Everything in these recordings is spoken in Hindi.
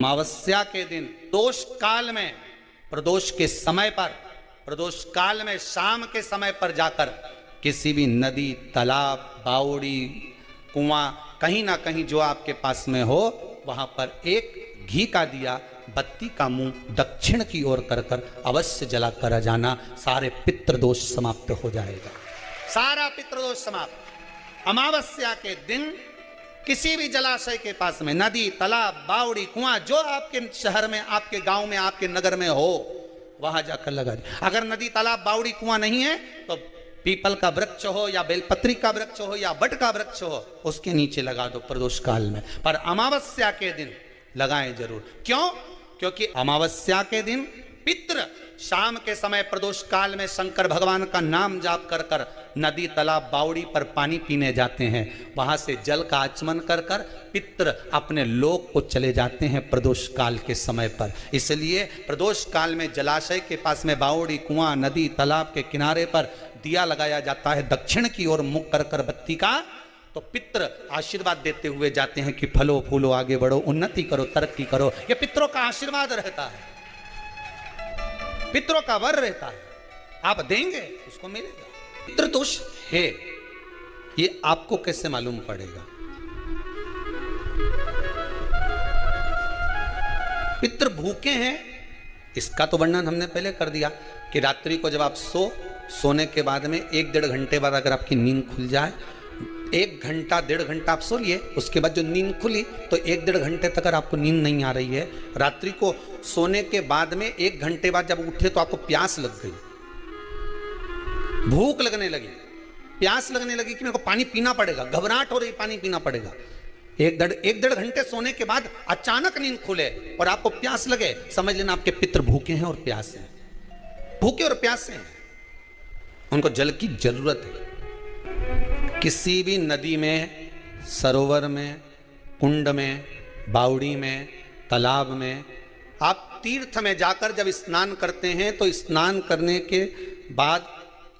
अमावस्या के दिन दोष काल में, प्रदोष के समय पर, प्रदोष काल में शाम के समय पर जाकर किसी भी नदी, तालाब, बावड़ी, कुआं, कहीं ना कहीं जो आपके पास में हो, वहां पर एक घी का दिया, बत्ती का मुंह दक्षिण की ओर कर कर अवश्य जला कर जाना। सारे पितृदोष समाप्त हो जाएगा, सारा पितृदोष समाप्त। अमावस्या के दिन किसी भी जलाशय के पास में, नदी, तालाब, बावड़ी, कुआं, जो आपके शहर में, आपके गांव में, आपके नगर में हो, वहां जाकर लगा दे। अगर नदी, तालाब, बावड़ी, कुआं नहीं है तो पीपल का वृक्ष हो या बेलपत्री का वृक्ष हो या बट का वृक्ष हो, उसके नीचे लगा दो प्रदोष काल में। पर अमावस्या के दिन लगाएं जरूर। क्यों? क्योंकि अमावस्या के दिन पितृ शाम के समय प्रदोष काल में शंकर भगवान का नाम जाप कर कर नदी, तालाब, बावड़ी पर पानी पीने जाते हैं। वहां से जल का आचमन कर कर पितृ अपने लोक को चले जाते हैं प्रदोष काल के समय पर। इसलिए प्रदोष काल में जलाशय के पास में, बावड़ी, कुआं, नदी, तालाब के किनारे पर दिया लगाया जाता है दक्षिण की ओर मुख कर कर बत्ती का। तो पितृ आशीर्वाद देते हुए जाते हैं कि फलो फूलो, आगे बढ़ो, उन्नति करो, तरक्की करो। ये पितरों का आशीर्वाद रहता है, पितरों का वर रहता है। आप देंगे उसको मिलेगा। पितृदोष है, ये आपको कैसे मालूम पड़ेगा? पितृ भूखे हैं, इसका तो वर्णन हमने पहले कर दिया कि रात्रि को जब आप सोने के बाद में 1-1.5 घंटे बाद अगर आपकी नींद खुल जाए, 1 घंटा 1.5 घंटा आप सो लिए, उसके बाद जो नींद खुली तो 1-1.5 घंटे तक अगर आपको नींद नहीं आ रही है, रात्रि को सोने के बाद में 1 घंटे बाद जब उठे तो आपको प्यास लग गई, भूख लगने लगी, प्यास लगने लगी कि मेरे को पानी पीना पड़ेगा, घबराहट हो रही, पानी पीना पड़ेगा। 1-1.5 घंटे सोने के बाद अचानक नींद खुले और आपको प्यास लगे, समझ लेना आपके पितृ भूखे हैं और प्यासे हैं, भूखे और प्यासे हैं, उनको जल की जरूरत है। किसी भी नदी में, सरोवर में, कुंड में, बावड़ी में, तालाब में, आप तीर्थ में जाकर जब स्नान करते हैं तो स्नान करने के बाद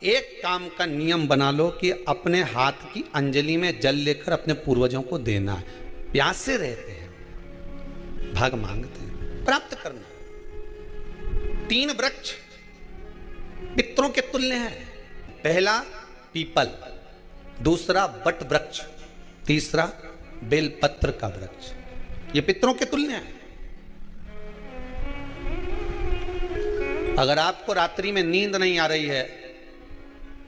एक काम का नियम बना लो कि अपने हाथ की अंजलि में जल लेकर अपने पूर्वजों को देना है। प्यासे रहते हैं, भाग मांगते हैं, प्राप्त करना। 3 वृक्ष पितरों के तुल्य हैं। पहला पीपल, दूसरा बट वृक्ष, तीसरा बेलपत्र का वृक्ष। ये पितरों के तुल्य हैं। अगर आपको रात्रि में नींद नहीं आ रही है,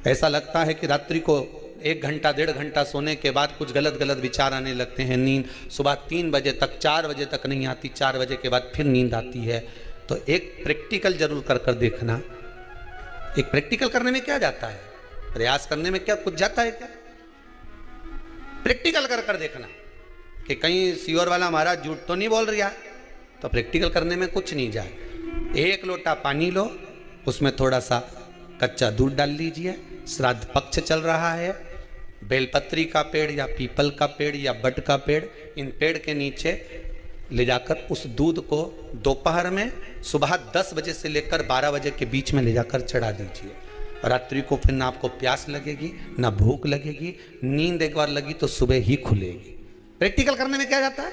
ऐसा लगता है कि रात्रि को 1 घंटा 1.5 घंटा सोने के बाद कुछ गलत गलत विचार आने लगते हैं, नींद सुबह 3 बजे तक, 4 बजे तक नहीं आती, 4 बजे के बाद फिर नींद आती है, तो एक प्रैक्टिकल जरूर कर कर देखना। एक प्रैक्टिकल करने में क्या जाता है? प्रयास करने में क्या कुछ जाता है क्या? प्रैक्टिकल कर कर देखना कि कहीं सीओर वाला महाराज झूठ तो नहीं बोल रहा है, तो प्रैक्टिकल करने में कुछ नहीं जाए। 1 लोटा पानी लो, उसमें थोड़ा सा कच्चा दूध डाल लीजिए, श्राद्ध पक्ष चल रहा है, बेलपत्री का पेड़ या पीपल का पेड़ या बट का पेड़, इन पेड़ के नीचे ले जाकर उस दूध को दोपहर में सुबह 10 बजे से लेकर 12 बजे के बीच में ले जाकर चढ़ा दीजिए। रात्रि को फिर ना आपको प्यास लगेगी, ना भूख लगेगी, नींद एक बार लगी तो सुबह ही खुलेगी। प्रैक्टिकल करने में क्या जाता है?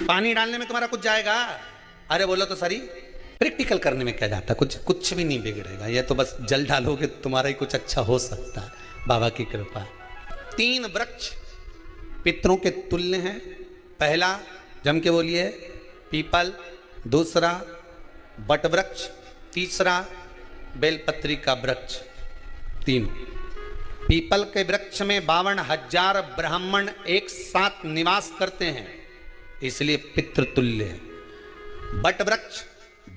पानी डालने में तुम्हारा कुछ जाएगा? अरे बोलो तो सही। प्रैक्टिकल करने में क्या जाता है? कुछ भी नहीं बिगड़ेगा, ये तो बस जल डालोगे तुम्हारा ही कुछ अच्छा हो सकता है, बाबा की कृपा। 3 वृक्ष पितरों के तुल्य हैं। पहला जम के बोलिए पीपल, दूसरा बट वृक्ष, तीसरा बेलपत्री का वृक्ष। 3 पीपल के वृक्ष में 52,000 ब्राह्मण एक साथ निवास करते हैं, इसलिए पितृतुल्य है। बट वृक्ष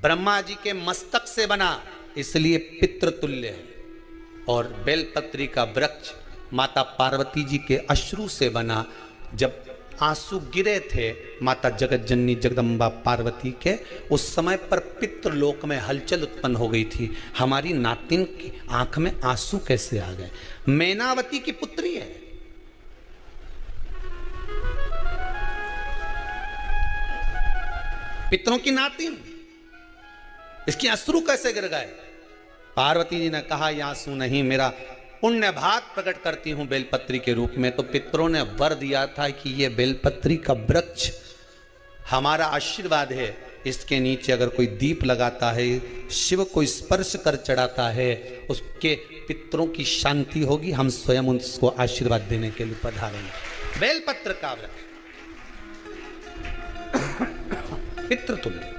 ब्रह्मा जी के मस्तक से बना, इसलिए पितृतुल्य है। और बेलपत्री का वृक्ष माता पार्वती जी के अश्रु से बना। जब आंसू गिरे थे माता जगत जननी जगदम्बा पार्वती के, उस समय पर पितृलोक में हलचल उत्पन्न हो गई थी। हमारी नातिन की आंख में आंसू कैसे आ गए? मैनावती की पुत्री है, पितरों की नातिन, इसकी अश्रु कैसे गिर गए? पार्वती जी ने कहा, ये आंसू नहीं, मेरा पुण्य भाग प्रकट करती हूं बेलपत्री के रूप में। तो पितरों ने वर दिया था कि ये बेलपत्री का वृक्ष हमारा आशीर्वाद है, इसके नीचे अगर कोई दीप लगाता है, शिव को स्पर्श कर चढ़ाता है, उसके पितरों की शांति होगी, हम स्वयं उसको आशीर्वाद देने के लिए पधारेंगे। बेलपत्र का वृक्ष पितृ तुल्य।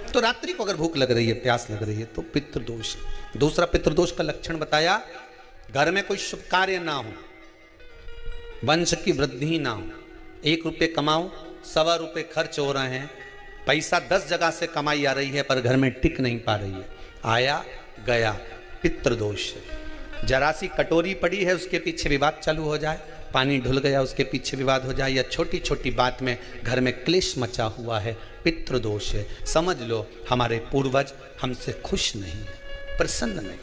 तो रात्रि को अगर भूख लग रही है, प्यास लग रही है, तो पितृदोष। दूसरा पितृदोष का लक्षण बताया, घर में कोई शुभ कार्य ना हो, वंश की वृद्धि ना हो, 1 रुपये कमाओ, 1.25 रुपये खर्च हो रहे हैं, पैसा 10 जगह से कमाई आ रही है पर घर में टिक नहीं पा रही है, आया गया, पितृदोष। जरा सी कटोरी पड़ी है, उसके पीछे विवाद चालू हो जाए, पानी ढुल गया, उसके पीछे विवाद हो जाए, या छोटी छोटी बात में घर में क्लेश मचा हुआ है, पितृदोष है। समझ लो हमारे पूर्वज हमसे खुश नहीं, प्रसन्न नहीं।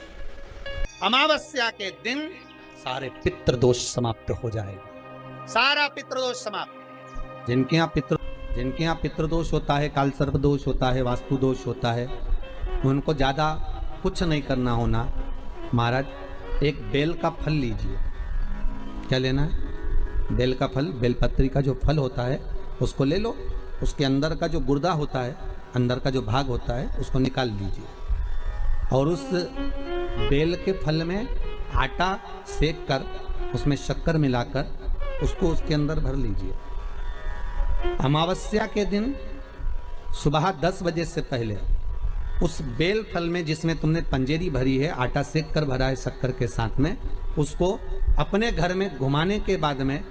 अमावस्या के दिन सारे पितृदोष समाप्त हो जाएगा, सारा पितृदोष समाप्त। जिनके यहाँ पितृदोष होता है, काल सर्प दोष होता है, वास्तु दोष होता है, उनको ज्यादा कुछ नहीं करना होना। महाराज एक बेल का फल लीजिए। क्या लेना है? बेल का फल, बेलपत्री का जो फल होता है उसको ले लो, उसके अंदर का जो गुर्दा होता है, अंदर का जो भाग होता है, उसको निकाल लीजिए और उस बेल के फल में आटा सेक कर उसमें शक्कर मिलाकर उसको उसके अंदर भर लीजिए। अमावस्या के दिन सुबह 10 बजे से पहले उस बेल फल में जिसमें तुमने पंजेरी भरी है, आटा सेक कर भरा है शक्कर के साथ में, उसको अपने घर में घुमाने के बाद में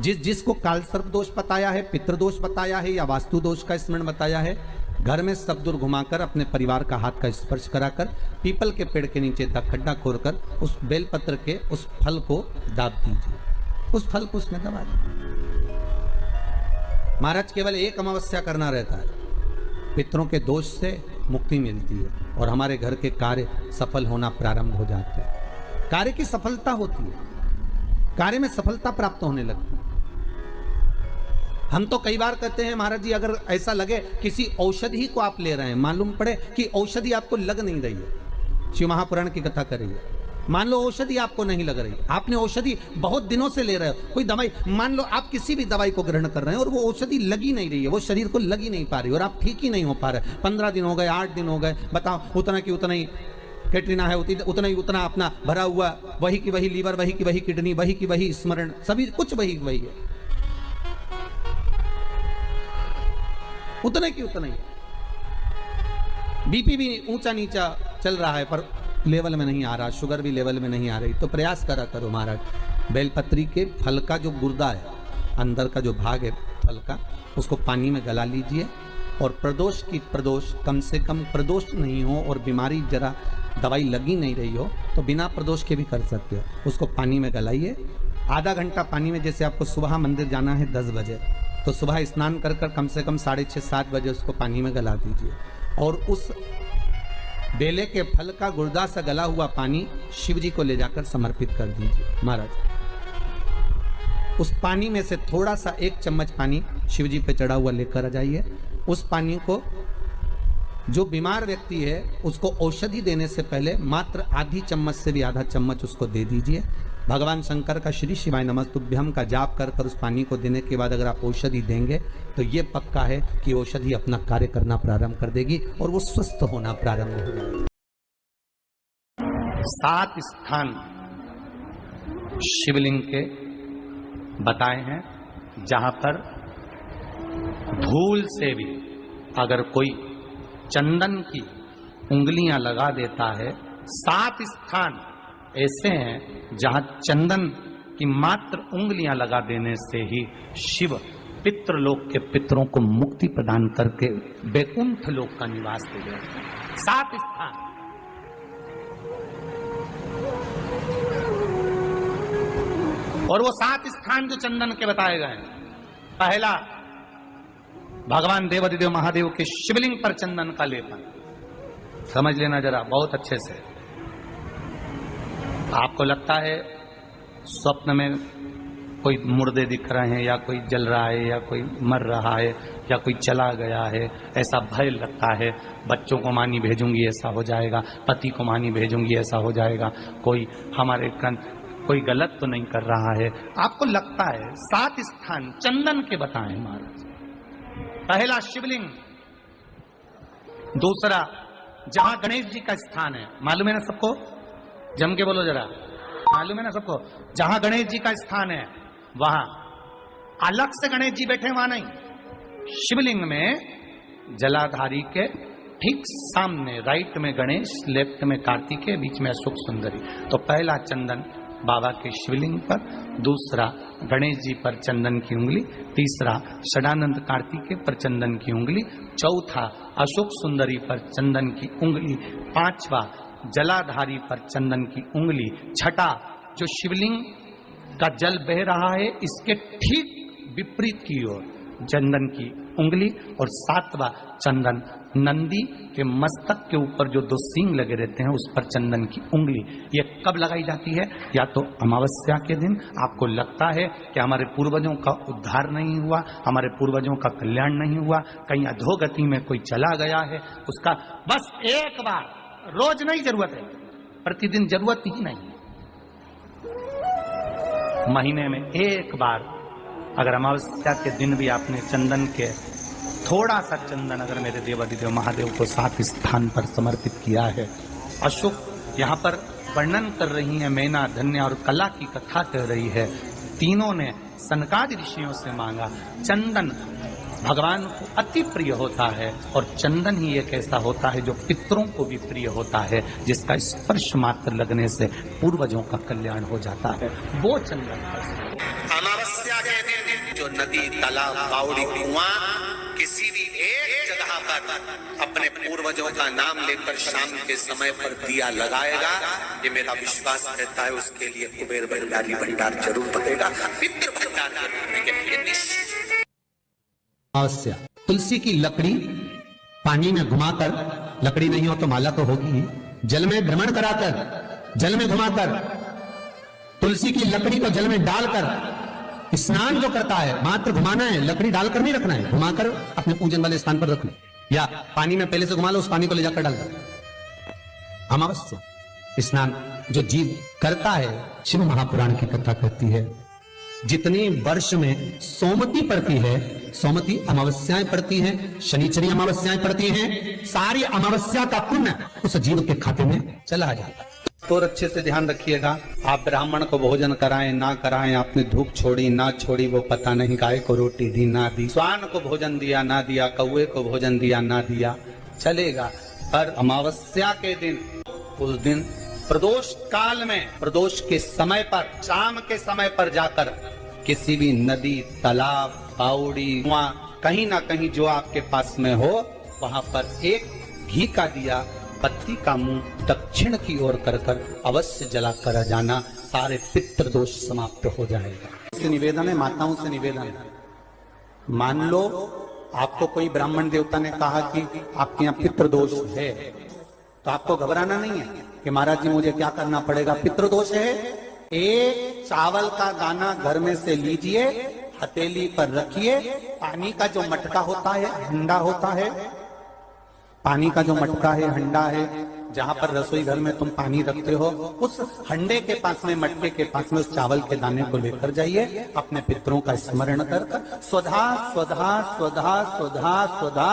जिसको काल सर्प दोष बताया है, पितृदोष बताया है या वास्तु दोष का स्मरण बताया है, घर में सब दूर घुमाकर अपने परिवार का हाथ का स्पर्श कराकर पीपल के पेड़ के नीचे तक खड्डा खोदकर उस बेलपत्र के उस फल को दाब दीजिए, उस फल को उसमें दबा दीजिए। महाराज केवल एक अमावस्या करना रहता है, पितरों के दोष से मुक्ति मिलती है और हमारे घर के कार्य सफल होना प्रारंभ हो जाते हैं। कार्य की सफलता होती है, कार्य में सफलता प्राप्त होने लगती है। हम तो कई बार कहते हैं महाराज जी, अगर ऐसा लगे किसी औषधि को आप ले रहे हैं, मालूम पड़े कि औषधि आपको लग नहीं रही है, शिव महापुराण की कथा करिए, मान लो औषधि आपको नहीं लग रही, आपने औषधि बहुत दिनों से ले रहे हो, कोई दवाई, मान लो आप किसी भी दवाई को ग्रहण कर रहे हैं और वो औषधि लगी नहीं रही है, वो शरीर को लगी नहीं पा रही और आप ठीक ही नहीं हो पा रहे, 15 दिन हो गए, 8 दिन हो गए, बताओ उतना की उतना ही कैटरीना है, उतना ही उतना अपना भरा हुआ, वही की वही लीवर, वही की वही किडनी, वही की वही स्मरण, सभी कुछ वही वही है, उतने की उतना ही। बीपी भी ऊंचा नीचा चल रहा है पर लेवल में नहीं आ रहा, शुगर भी लेवल में नहीं आ रही, तो प्रयास करा करो महाराज, बेलपत्री के फल का जो गुर्दा है, अंदर का जो भाग है फल का, उसको पानी में गला लीजिए और प्रदोष की प्रदोष, कम से कम प्रदोष नहीं हो और बीमारी जरा दवाई लगी नहीं रही हो तो बिना प्रदोष के भी कर सकते हो, उसको पानी में गलाइए। आधा घंटा पानी में, जैसे आपको सुबह मंदिर जाना है 10 बजे, तो सुबह स्नान कर कर कम से कम 6:30-7 बजे उसको पानी में गला दीजिए और उस बेले के फल का गुर्दा से गला हुआ पानी शिव जी को ले जाकर समर्पित कर दीजिए। महाराज उस पानी में से थोड़ा सा 1 चम्मच पानी शिव जी पे चढ़ा हुआ लेकर आ जाइए। उस पानी को जो बीमार व्यक्ति है उसको औषधि देने से पहले मात्र आधी चम्मच से भी आधा चम्मच उसको दे दीजिए। भगवान शंकर का श्री शिवाय नमस्तुभ्यम का जाप कर कर उस पानी को देने के बाद अगर आप औषधि देंगे तो ये पक्का है कि औषधि अपना कार्य करना प्रारंभ कर देगी और वो स्वस्थ होना प्रारंभ हो जाएगी। 7 स्थान शिवलिंग के बताए हैं जहां पर भूल से भी अगर कोई चंदन की उंगलियां लगा देता है, 7 स्थान ऐसे हैं जहां चंदन की मात्र उंगलियां लगा देने से ही शिव पितृलोक के पितरों को मुक्ति प्रदान करके वैकुंठ लोक का निवास दे गए। 7 स्थान। और वो 7 स्थान जो चंदन के बताए गए, पहला भगवान देवाधिदेव महादेव के शिवलिंग पर चंदन का लेपन। समझ लेना जरा बहुत अच्छे से। आपको लगता है स्वप्न में कोई मुर्दे दिख रहे हैं, या कोई जल रहा है, या कोई मर रहा है, या कोई चला गया है, ऐसा भय लगता है। बच्चों को मानी भेजूंगी ऐसा हो जाएगा, पति को मानी भेजूंगी ऐसा हो जाएगा, कोई हमारे कोई गलत तो नहीं कर रहा है, आपको लगता है। 7 स्थान चंदन के बताएं महाराज। पहला शिवलिंग, दूसरा जहां गणेश जी का स्थान है, मालूम है ना सबको, जम के बोलो जरा, मालूम है ना सबको, जहां गणेश जी का स्थान है वहां अलग से गणेश जी बैठे, वहां नहीं। शिवलिंग में जलाधारी के ठीक सामने राइट में गणेश, लेफ्ट में कार्तिकेय, बीच में अशोक सुंदरी। तो पहला चंदन बाबा के शिवलिंग पर, दूसरा गणेश जी पर चंदन की उंगली, तीसरा षडानंद कार्तिकेय पर चंदन की उंगली, चौथा अशोक सुंदरी पर चंदन की उंगली, पांचवा जलाधारी पर चंदन की उंगली, छठा जो शिवलिंग का जल बह रहा है इसके ठीक विपरीत की ओर चंदन की उंगली, और सातवां चंदन नंदी के मस्तक के ऊपर जो 2 सींग लगे रहते हैं उस पर चंदन की उंगली। ये कब लगाई जाती है? या तो अमावस्या के दिन आपको लगता है कि हमारे पूर्वजों का उद्धार नहीं हुआ, हमारे पूर्वजों का कल्याण नहीं हुआ, कहीं अधोगति में कोई चला गया है, उसका बस एक बार, रोज नहीं जरूरत है, प्रतिदिन जरूरत ही नहीं, महीने में एक बार अगर अमावस्या के दिन भी आपने चंदन के थोड़ा सा चंदन अगर मेरे देवाधिदेव महादेव को 7 स्थान पर समर्पित किया है। अशोक यहाँ पर वर्णन कर रही है, मैना, धन्य और कला की कथा कह रही है। तीनों ने सनकादि ऋषियों से मांगा। चंदन भगवान को अति प्रिय होता है, और चंदन ही एक ऐसा होता है जो पितरों को भी प्रिय होता है, जिसका स्पर्श मात्र लगने से पूर्वजों का कल्याण हो जाता है, वो चंदन। अमावस्या के दिन जो नदी, तालाब, बावड़ी, कुआं किसी भी एक जगह पर अपने पूर्वजों का नाम लेकर शाम के समय पर दिया लगाएगा, ये मेरा विश्वास रहता है, उसके लिए कुबेर भंडारी भंडार जरूर बनेगा, पितृ भंडार जरूर बनेंगे। अमावस्या, तुलसी की लकड़ी पानी में घुमाकर, लकड़ी नहीं हो तो माला तो होगी ही, जल में भ्रमण कराकर, जल में घुमाकर, तुलसी की लकड़ी को जल में डालकर स्नान जो करता है, मात्र घुमाना है, लकड़ी डालकर नहीं रखना है, घुमाकर अपने पूजन वाले स्थान पर रखना, या पानी में पहले से घुमा लो, उस पानी को ले जाकर डाल दो। अमावस्या स्नान जो जीव करता है, शिव महापुराण की कथा कहती है, जितनी वर्ष में सोमती पड़ती है, सोमती अमावस्याएं पड़ती हैं, शनिचरी अमावस्याएं पड़ती हैं, सारी अमावस्या का पुण्य उस जीव के खाते में चला जाता है। तो अच्छे से ध्यान रखिएगा, आप ब्राह्मण को भोजन कराएं ना कराएं, आपने धूप छोड़ी ना छोड़ी वो पता नहीं, गाय को रोटी दी ना दी, स्वान को भोजन दिया ना दिया, कौवे को भोजन दिया ना दिया, चलेगा। पर अमावस्या के दिन, उस दिन प्रदोष काल में, प्रदोष के समय पर, शाम के समय पर जाकर किसी भी नदी, तालाब, बावड़ी, कुआं, कहीं ना कहीं जो आपके पास में हो, वहां पर एक घी का दिया, पत्ती का मुंह दक्षिण की ओर कर अवश्य जलाकर जाना, सारे पितृ दोष समाप्त हो जाएगा। से निवेदन है, माताओं से निवेदन है, मान लो आपको कोई ब्राह्मण देवता ने कहा कि आपके यहाँ पितृ दोष है, तो आपको घबराना नहीं है कि महाराज जी मुझे क्या करना पड़ेगा, पितृ दोष है। एक चावल का दाना घर में से लीजिए, हथेली पर रखिए, पानी का जो मटका होता है, हंडा होता है, पानी का जो मटका है, हंडा है, जहां पर रसोई घर में तुम पानी रखते हो, उस हंडे के पास में, मटके के पास में उस चावल के दाने को लेकर जाइए, अपने पितरों का स्मरण कर स्वधा स्वधा स्वधा स्वधा स्वधा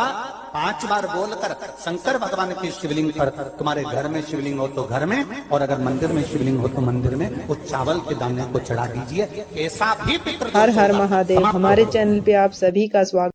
5 बार बोलकर शंकर भगवान के शिवलिंग पर, तुम्हारे घर में शिवलिंग हो तो घर में, और अगर मंदिर में शिवलिंग हो तो मंदिर में, उस चावल के दाने को चढ़ा दीजिए। ऐसा भी पितृ। हर हर महादेव। हमारे चैनल पे आप सभी का स्वागत।